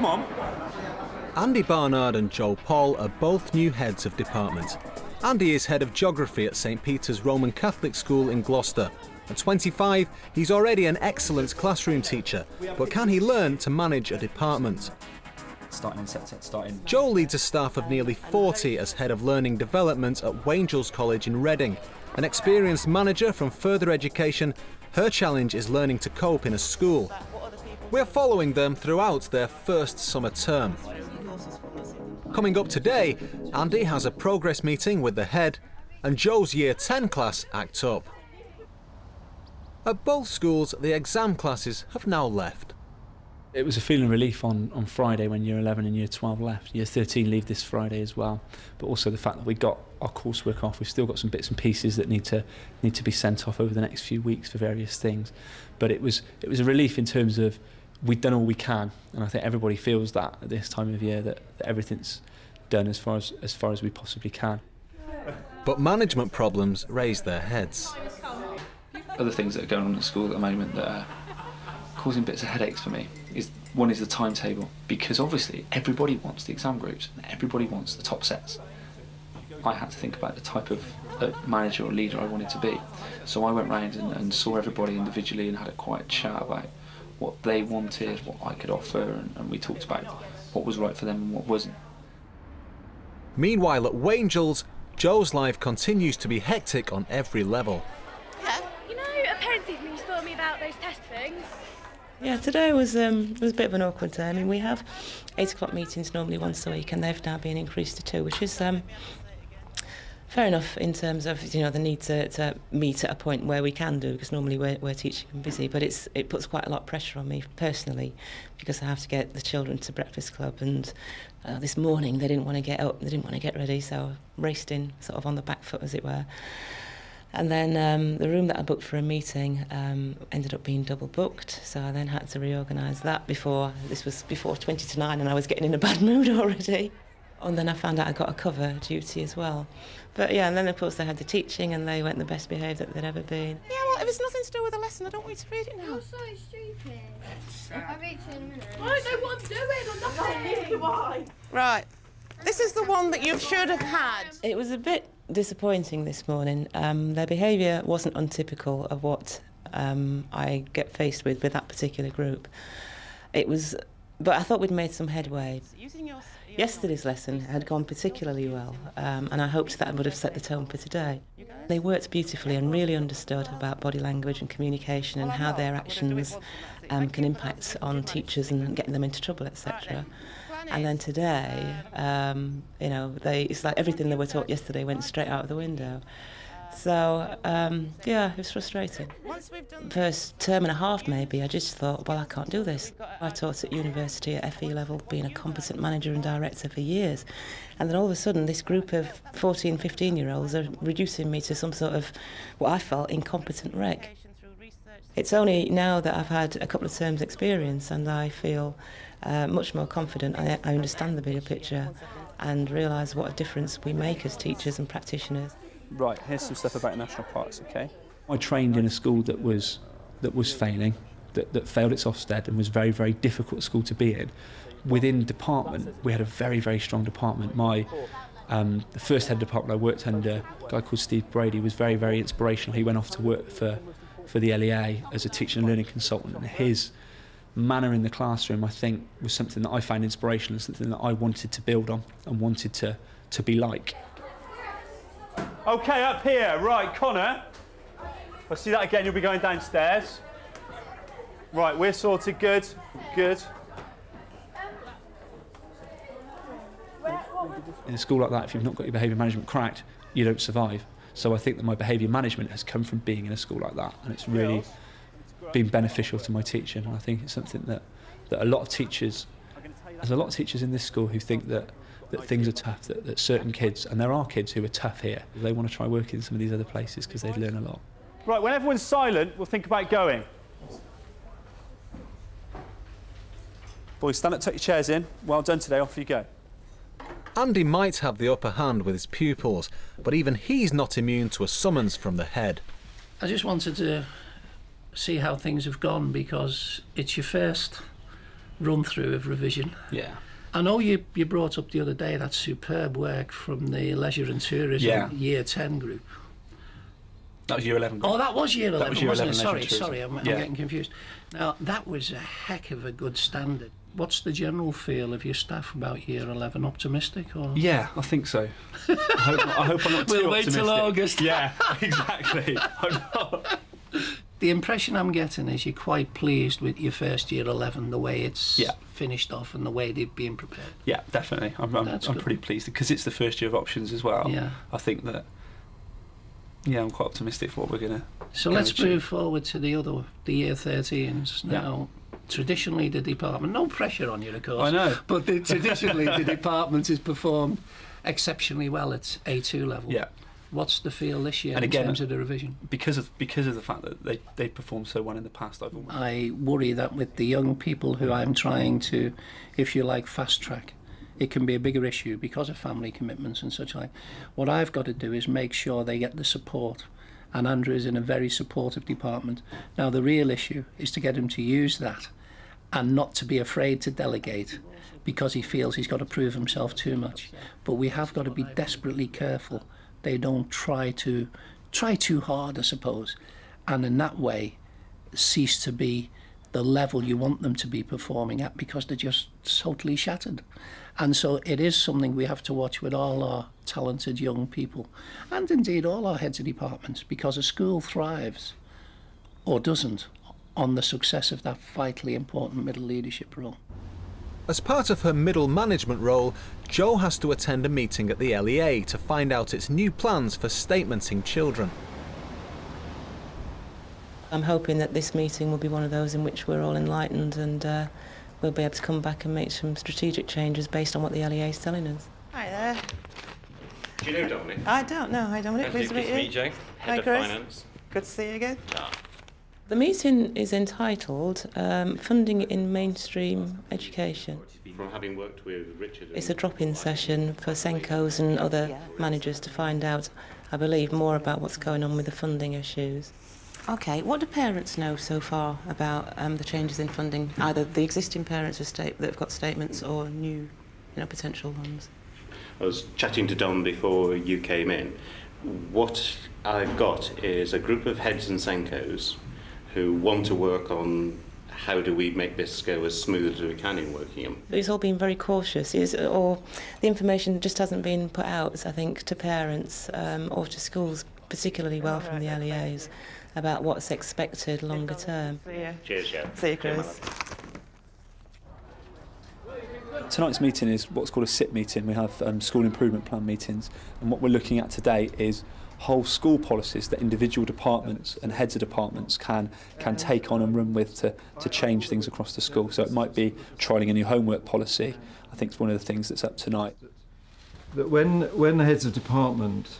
come on. Andy Barnard and Joel Paul are both new heads of department. Andy is head of geography at St Peter's Roman Catholic School in Gloucester. At 25, he's already an excellent classroom teacher, but can he learn to manage a department? Joel leads a staff of nearly 40 as head of learning development at Wangels College in Reading. An experienced manager from further education, her challenge is learning to cope in a school. We're following them throughout their first summer term. Coming up today, Andy has a progress meeting with the head and Joe's Year 10 class act up. At both schools, the exam classes have now left. It was a feeling of relief on Friday when Year 11 and Year 12 left. Year 13 leave this Friday as well, but also the fact that we got our coursework off. We've still got some bits and pieces that need to be sent off over the next few weeks for various things. But it was a relief in terms of we've done all we can, and I think everybody feels that at this time of year that everything's done as far as we possibly can. But management problems raise their heads. Other things that are going on at school at the moment that are causing bits of headaches for me one is the timetable, because obviously everybody wants the exam groups and everybody wants the top sets. I had to think about the type of manager or leader I wanted to be, so I went round and saw everybody individually and had a quiet chat about what they wanted, what I could offer, and we talked about what was right for them and what wasn't. Meanwhile at Wangels, Joe's life continues to be hectic on every level. You know, apparently you taught me about those test things. Yeah, today was a bit of an awkward day. I mean, we have 8 o'clock meetings normally once a week, and they've now been increased to 2, which is fair enough in terms of the need to meet at a point where we can do, because normally we're teaching and busy. But it puts quite a lot of pressure on me personally, because I have to get the children to breakfast club, and this morning they didn't want to get up, they didn't want to get ready, so I raced in sort of on the back foot, as it were. And then the room that I booked for a meeting ended up being double booked, so I then had to reorganise that this was before 20 to 9, and I was getting in a bad mood already. And then I found out I got a cover duty as well. But yeah, and then of course they had the teaching, and they weren't the best behaved that they'd ever been. Yeah, well, if it's nothing to do with the lesson, I don't want you to read it now. You're so stupid. I'll read you in a minute. I don't know what I'm doing, I'm not Right, this is the one that you should have had. It was a bit disappointing this morning. Their behaviour wasn't untypical of what I get faced with that particular group. But I thought we'd made some headway. Yesterday's lesson had gone particularly well, and I hoped that would have set the tone for today. They worked beautifully and really understood about body language and communication and how their actions can impact on teachers and getting them into trouble, etc. And then today, it's like everything they were taught yesterday went straight out of the window. So, yeah, it was frustrating. First term and a half maybe, I just thought, well, I can't do this. I taught at university at FE level, being a competent manager and director for years. And then all of a sudden, this group of 14, 15-year-olds are reducing me to some sort of, what I felt, incompetent wreck. It's only now that I've had a couple of terms' experience and I feel much more confident. I understand the bigger picture and realise what a difference we make as teachers and practitioners. Right, here's some stuff about national parks, OK? I trained in a school that was failing, that failed its Ofsted and was very, very difficult school to be in. Within department, we had a very, very strong department. The first head of department I worked under, a guy called Steve Brady, was very, very inspirational. He went off to work for the LEA as a teaching and learning consultant, and his manner in the classroom, I think, was something that I found inspirational and something that I wanted to build on and wanted to be like. OK, up here. Right, Connor. I'll see that again. You'll be going downstairs. Right, we're sorted. Good. Good. In a school like that, if you've not got your behaviour management cracked, you don't survive. So I think that my behaviour management has come from being in a school like that, and it's really been beneficial to my teaching. And I think it's something that a lot of teachers, there's a lot of teachers in this school who think that things are tough, that certain kids, and there are kids who are tough here, they want to try working in some of these other places because they'd learn a lot. Right, when everyone's silent, we'll think about going. Boys, stand up, take your chairs in. Well done today, off you go. Andy might have the upper hand with his pupils, but even he's not immune to a summons from the head. I just wanted to see how things have gone, because it's your first run-through of revision. Yeah. I know you brought up the other day that superb work from the Leisure and Tourism Year 10 group. That was Year 11 group. Oh, that was Year 11, Year wasn't 11 it? Sorry, I'm getting confused. Now, that was a heck of a good standard. What's the general feel of your staff about Year 11? Optimistic? Or? Yeah, I think so. I hope I'm not too We'll wait optimistic. till August. Yeah, exactly. I'm not. The impression I'm getting is you're quite pleased with your first Year 11, the way it's finished off and the way they've been prepared. Yeah, definitely. I'm pretty pleased because it's the first year of options as well. Yeah. I think that. Yeah, I'm quite optimistic for what we're gonna. So let's move forward to the Year 13s now. Traditionally, the department, no pressure on you, of course. I know. But traditionally, the department has performed exceptionally well at A2 level. Yeah. What's the feel this year And in again, terms of the revision? Because of the fact that they performed so well in the past, I worry that with the young people who I'm trying to, if you like, fast track, it can be a bigger issue because of family commitments and such like. What I've got to do is make sure they get the support. And Andrew is in a very supportive department. Now, the real issue is to get him to use that and not to be afraid to delegate because he feels he's got to prove himself too much. But we have got to be desperately careful they don't try too hard, I suppose, and in that way cease to be the level you want them to be performing at because they're just totally shattered. And so it is something we have to watch with all our talented young people and indeed all our heads of departments, because a school thrives or doesn't on the success of that vitally important middle leadership role. As part of her middle management role, Jo has to attend a meeting at the LEA to find out its new plans for statementing children. I'm hoping that this meeting will be one of those in which we're all enlightened and we'll be able to come back and make some strategic changes based on what the LEA is telling us. Hi there. Do you know Dominic? I don't know. Hi Dominic, pleased to meet you. Joe, Head of Chris. Finance. Good to see you again. The meeting is entitled Funding in Mainstream Education. From having worked with Richard. It's a drop-in session for Senkos and other managers to find out, I believe, more about what's going on with the funding issues. OK, what do parents know so far about the changes in funding, either the existing parents that have got statements or new potential ones? I was chatting to Dom before you came in. What I've got is a group of heads and Senkos who want to work on how do we make this go as smooth as we can in working them. It's all been very cautious, or the information just hasn't been put out, I think, to parents or to schools, particularly well from the LEAs, about what's expected longer term. See you. Cheers, Joe. See you, Chris. Tonight's meeting is what's called a SIP meeting. We have school improvement plan meetings, and what we're looking at today is whole school policies that individual departments and heads of departments can take on and run with to change things across the school. So it might be trialling a new homework policy. I think it's one of the things that's up tonight. That when the heads of department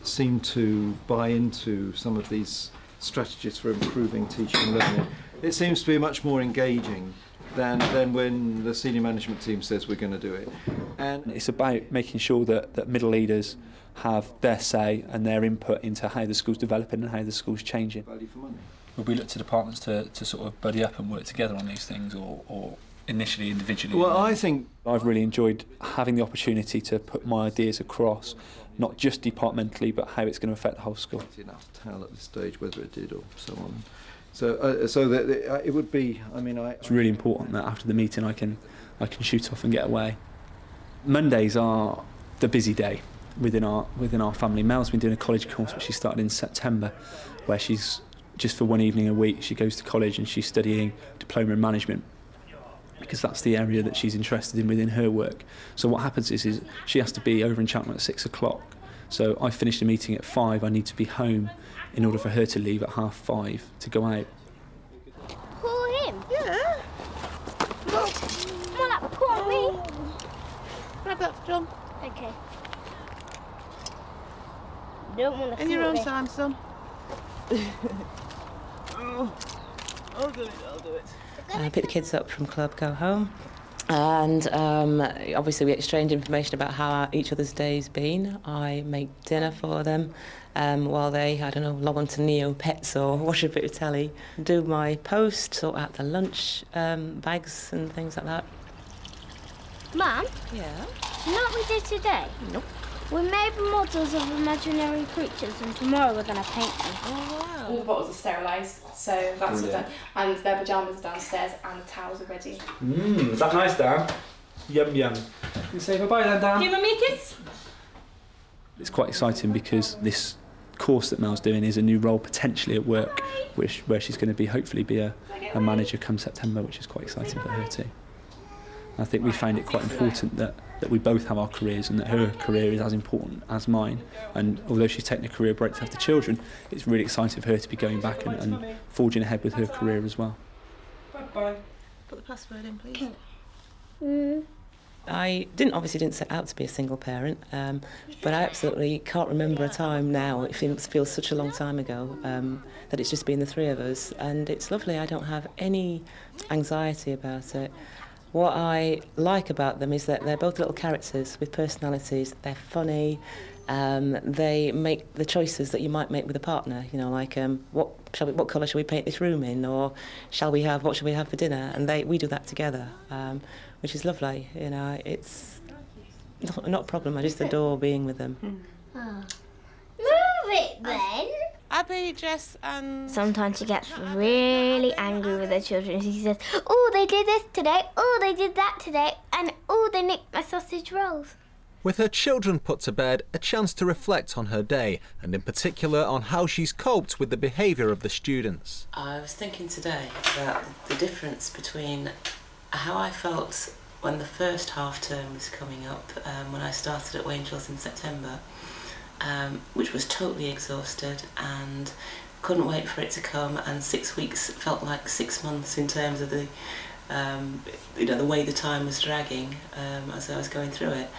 seem to buy into some of these strategies for improving teaching and learning, it seems to be much more engaging than when the senior management team says we're going to do it. And it's about making sure that middle leaders have their say and their input into how the school's developing and how the school's changing. Value for money. Would we look to departments to sort of buddy up and work together on these things, or initially individually? Well, I think I've really enjoyed having the opportunity to put my ideas across, not just departmentally, but how it's going to affect the whole school. Enough to tell at this stage whether it did or so on. So that it would be. I mean, it's really important that after the meeting I can shoot off and get away. Mondays are the busy day within our family. Mel's been doing a college course which she started in September, where she's just for one evening a week she goes to college and she's studying diploma in management, because that's the area that she's interested in within her work. So what happens is she has to be over in Cheltenham at 6 o'clock. So I finish the meeting at 5. I need to be home in order for her to leave at 5:30 to go out. Pull him? Yeah. Come on up, pull me. Grab that, John. Okay. Don't want to In your own it. time, son. I'll do it. Pick the kids up from club, go home, And obviously we exchange information about how each other's day's been. I make dinner for them while they, I don't know, log on to Neopets or watch a bit of telly. Do my post, sort out the lunch bags and things like that. Mum? Yeah? You know what we did today? Nope. We made models of imaginary creatures and tomorrow we're going to paint them. Oh, wow. All the bottles are sterilised, so that's all done. And their pyjamas are downstairs and the towels are ready. Is that nice, Dan? Yum yum. You say bye-bye then, Dan. Give Mummy a kiss. It's quite exciting because this course that Mel's doing is a new role potentially at work, where she's going to hopefully be a manager come September, which is quite exciting for her too. I think we found it quite important that we both have our careers and that her career is as important as mine. And although she's taken a career break to have the children, it's really exciting for her to be going back and forging ahead with her career as well. Bye-bye. Put the password in, please. I obviously didn't set out to be a single parent, but I absolutely can't remember a time now, it feels such a long time ago, that it's just been the three of us. And it's lovely, I don't have any anxiety about it. What I like about them is that they're both little characters with personalities. They're funny. They make the choices that you might make with a partner. You know, like what colour shall we paint this room in, or what shall we have for dinner? And we do that together, which is lovely. You know, it's not a problem. I just adore being with them. Move it then. Abby, Jess and... Sometimes she gets really angry with her children. She says, oh, they did this today, oh, they did that today, and oh, they nicked my sausage rolls. With her children put to bed, a chance to reflect on her day, and in particular on how she's coped with the behaviour of the students. I was thinking today about the difference between how I felt when the first half term was coming up, when I started at Wangels in September, which was totally exhausted and couldn't wait for it to come, and 6 weeks felt like 6 months in terms of the the way the time was dragging as I was going through it.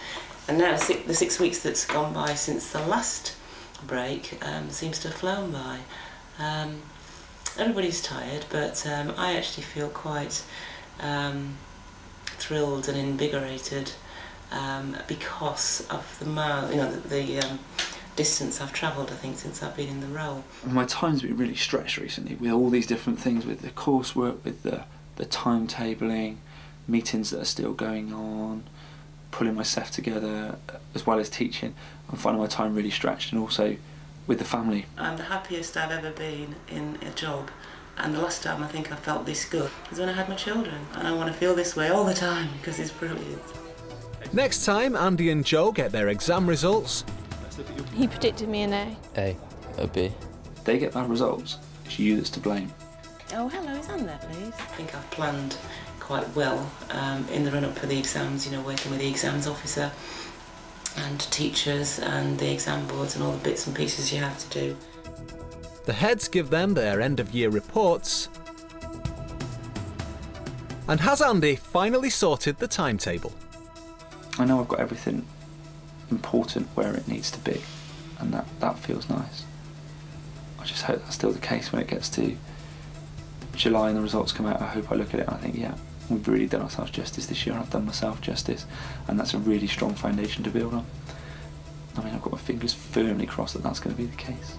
And now the 6 weeks that's gone by since the last break seems to have flown by. Everybody's tired, but I actually feel quite thrilled and invigorated because of the distance I've travelled, I think, since I've been in the role. My time's been really stretched recently with all these different things, with the coursework, with the timetabling, meetings that are still going on, pulling myself together, as well as teaching. I'm finding my time really stretched, and also with the family. I'm the happiest I've ever been in a job, and the last time I think I felt this good was when I had my children, and I want to feel this way all the time because it's brilliant. Next time Andy and Joe get their exam results, He predicted me an A. A or B. They get bad results, it's you that's to blame. Oh, hello, is Anne there, please? I think I've planned quite well in the run-up for the exams, you know, working with the exams officer and teachers and the exam boards and all the bits and pieces you have to do. the heads give them their end-of-year reports. And has Andy finally sorted the timetable? I know I've got everything important where it needs to be, and that feels nice. I just hope that's still the case when it gets to July and the results come out. I hope I look at it and I think, yeah, we've really done ourselves justice this year. I've done myself justice, and that's a really strong foundation to build on. I mean, I've got my fingers firmly crossed that that's going to be the case.